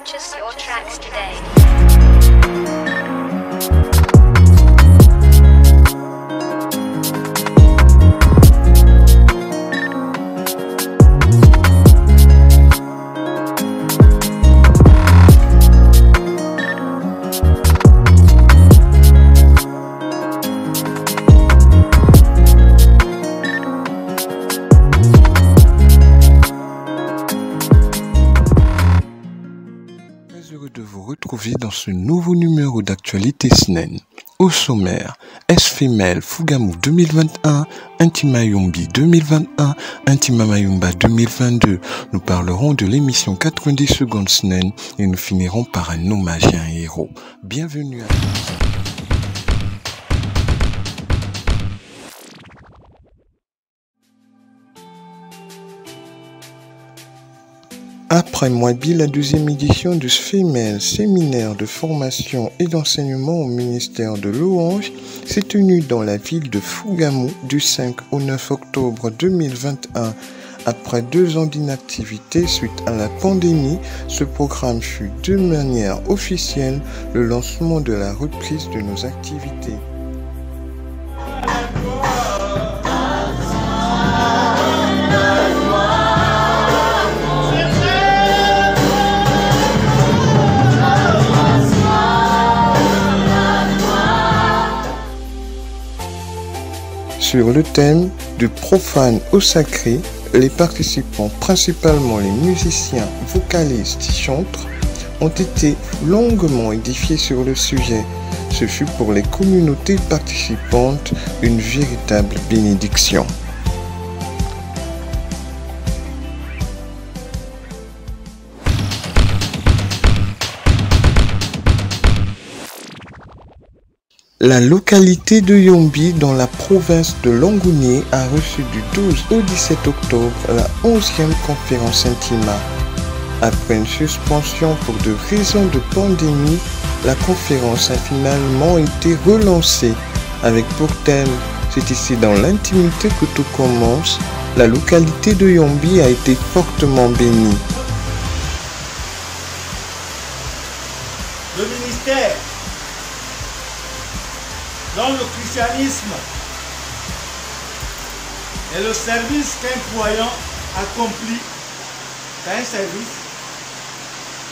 Purchase your tracks today. Heureux de vous retrouver dans ce nouveau numéro d'actualité SNEN. Au sommaire, S-Female Fugamu 2021, Intima Yombi 2021, Intima Mayumba 2022. Nous parlerons de l'émission 90 secondes SNEN et nous finirons par un hommage à un héros. Bienvenue à tous. Après Mwabi, la deuxième édition du S-Female séminaire de formation et d'enseignement au ministère de Louange s'est tenue dans la ville de Fugamu du 5 au 9 octobre 2021. Après 2 ans d'inactivité suite à la pandémie, ce programme fut de manière officielle le lancement de la reprise de nos activités. Sur le thème du profane au sacré, les participants, principalement les musiciens, vocalistes et chantres, ont été longuement édifiés sur le sujet. Ce fut pour les communautés participantes une véritable bénédiction. La localité de Yombi, dans la province de Longounié, a reçu du 12 au 17 octobre la 11e conférence Intima. Après une suspension pour de raisons de pandémie, la conférence a finalement été relancée avec pour thème « C'est ici dans l'intimité que tout commence ». La localité de Yombi a été fortement bénie. Le ministère dans le christianisme est le service qu'un croyant accomplit, c'est un service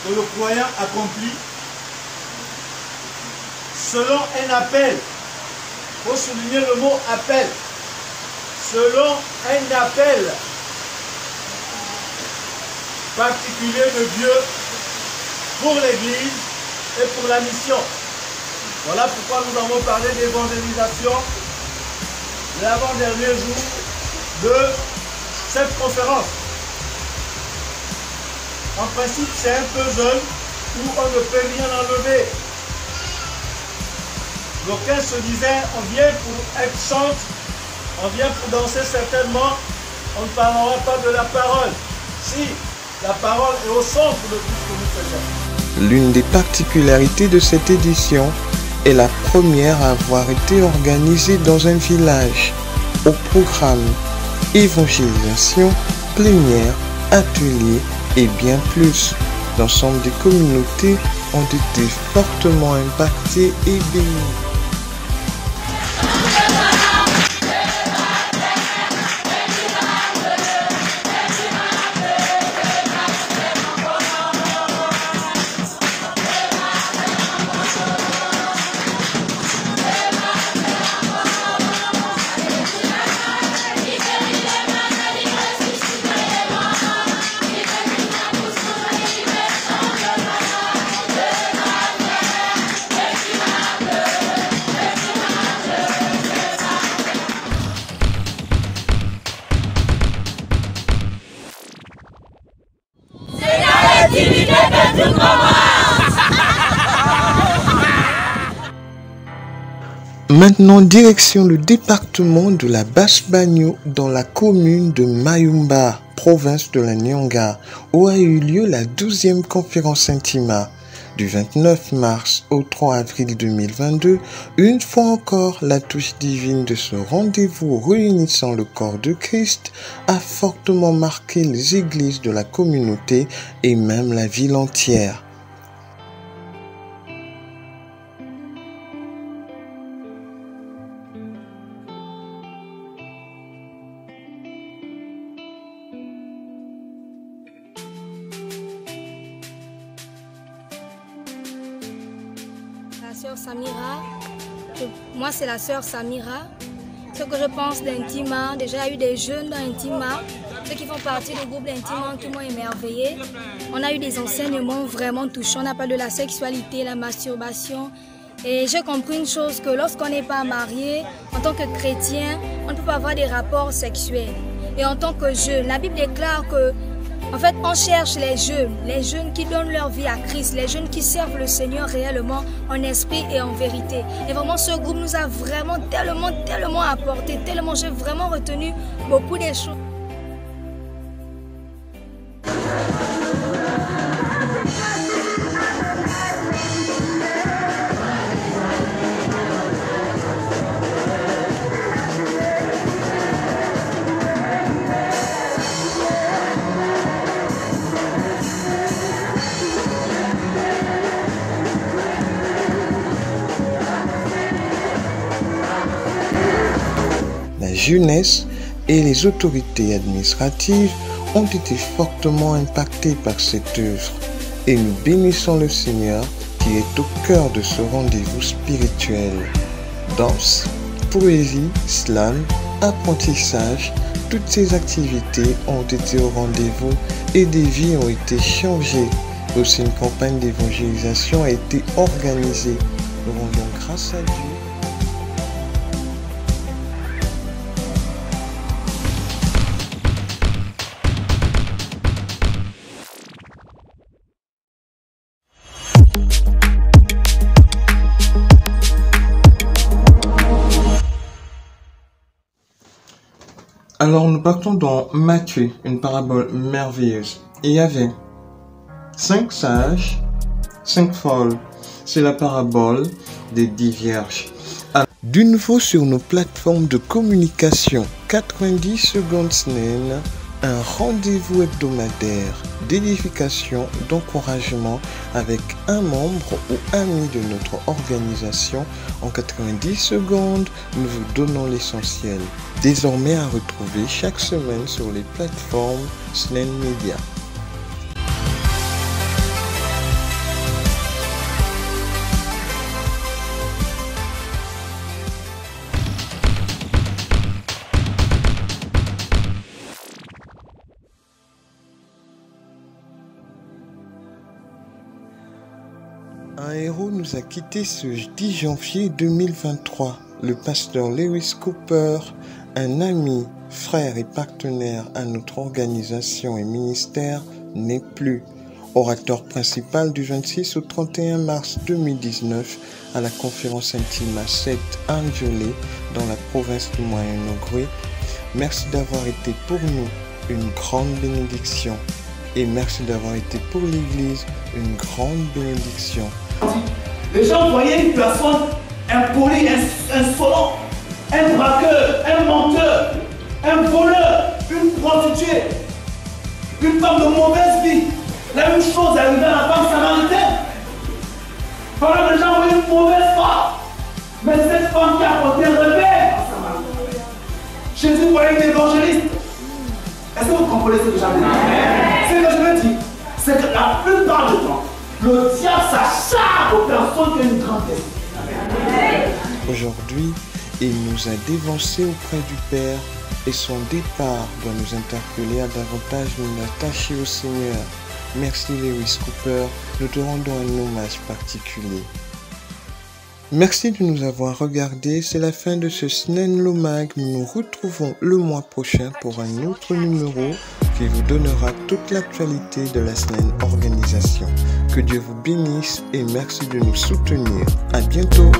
que le croyant accomplit selon un appel. Il faut souligner le mot appel. Selon un appel particulier de Dieu pour l'Église et pour la mission. Voilà pourquoi nous avons parlé d'évangélisation l'avant-dernier jour de cette conférence. En principe, c'est un peu jeune où on ne peut rien enlever. D'aucuns se disaient, on vient pour être chante, on vient pour danser certainement, on ne parlera pas de la parole. Si, la parole est au centre de tout ce que nous faisons. L'une des particularités de cette édition est la première à avoir été organisée dans un village. Au programme, évangélisation, plénière, ateliers et bien plus. L'ensemble des communautés ont été fortement impactées et bénies. Maintenant, direction le département de la Basse-Bagno dans la commune de Mayumba, province de la Nyanga, où a eu lieu la 12e conférence Intima. Du 29 mars au 3 avril 2022, une fois encore, la touche divine de ce rendez-vous réunissant le corps de Christ a fortement marqué les églises de la communauté et même la ville entière. sœur Samira. Moi, c'est la sœur Samira. Ce que je pense d'Intima, déjà il y a eu des jeunes dans Intima, ceux qui font partie du groupe d'Intima qui m'ont émerveillé. On a eu des enseignements vraiment touchants. On a parlé de la sexualité, la masturbation. Et j'ai compris une chose, que lorsqu'on n'est pas marié, en tant que chrétien, on ne peut pas avoir des rapports sexuels. Et en tant que jeune, la Bible déclare que, en fait, on cherche les jeunes qui donnent leur vie à Christ, les jeunes qui servent le Seigneur réellement en esprit et en vérité. Et vraiment, ce groupe nous a vraiment tellement apporté, j'ai vraiment retenu beaucoup des choses. La jeunesse et les autorités administratives ont été fortement impactées par cette œuvre et nous bénissons le Seigneur qui est au cœur de ce rendez-vous spirituel. Danse, poésie, slam, apprentissage, toutes ces activités ont été au rendez-vous et des vies ont été changées. Aussi, une campagne d'évangélisation a été organisée. Nous rendons grâce à Dieu. Alors nous partons dans Matthieu, une parabole merveilleuse. Il y avait 5 sages, 5 folles. C'est la parabole des 10 vierges. Du nouveau sur nos plateformes de communication, 90 secondes SNEN, un rendez-vous hebdomadaire d'édification, d'encouragement avec un membre ou ami de notre organisation. En 90 secondes, nous vous donnons l'essentiel. Désormais à retrouver chaque semaine sur les plateformes SNEN Media. Un héros nous a quittés ce 10 janvier 2023. Le pasteur Lewis Cooper, un ami, frère et partenaire à notre organisation et ministère, n'est plus. Orateur principal du 26 au 31 mars 2019 à la conférence Intima 7 Anjolé dans la province du Moyen-Ogre. Merci d'avoir été pour nous une grande bénédiction. Et merci d'avoir été pour l'Église une grande bénédiction. Les gens voyaient une personne impolie, insolente, un braqueur, un menteur, un voleur, une prostituée, une femme de mauvaise vie. La même chose arrivait à la femme samaritaine. Pendant que les gens voyaient une mauvaise femme, mais cette femme qui a apporté un réveil. Jésus voyait une évangéliste. Est-ce que vous comprenez ce que j'avais dit? Ce que je veux dire, c'est que la plupart du temps, le diable s'acharne aux personnes qui ont une grande esprit. Aujourd'hui, il nous a dévancés auprès du Père et son départ doit nous interpeller à davantage nous attacher au Seigneur. Merci Lewis Cooper, nous te rendons un hommage particulier. Merci de nous avoir regardés, c'est la fin de ce SNEN Lomag. Nous nous retrouvons le mois prochain pour un autre numéro qui vous donnera toute l'actualité de la SNEN organisation. Que Dieu vous bénisse et merci de nous soutenir. À bientôt.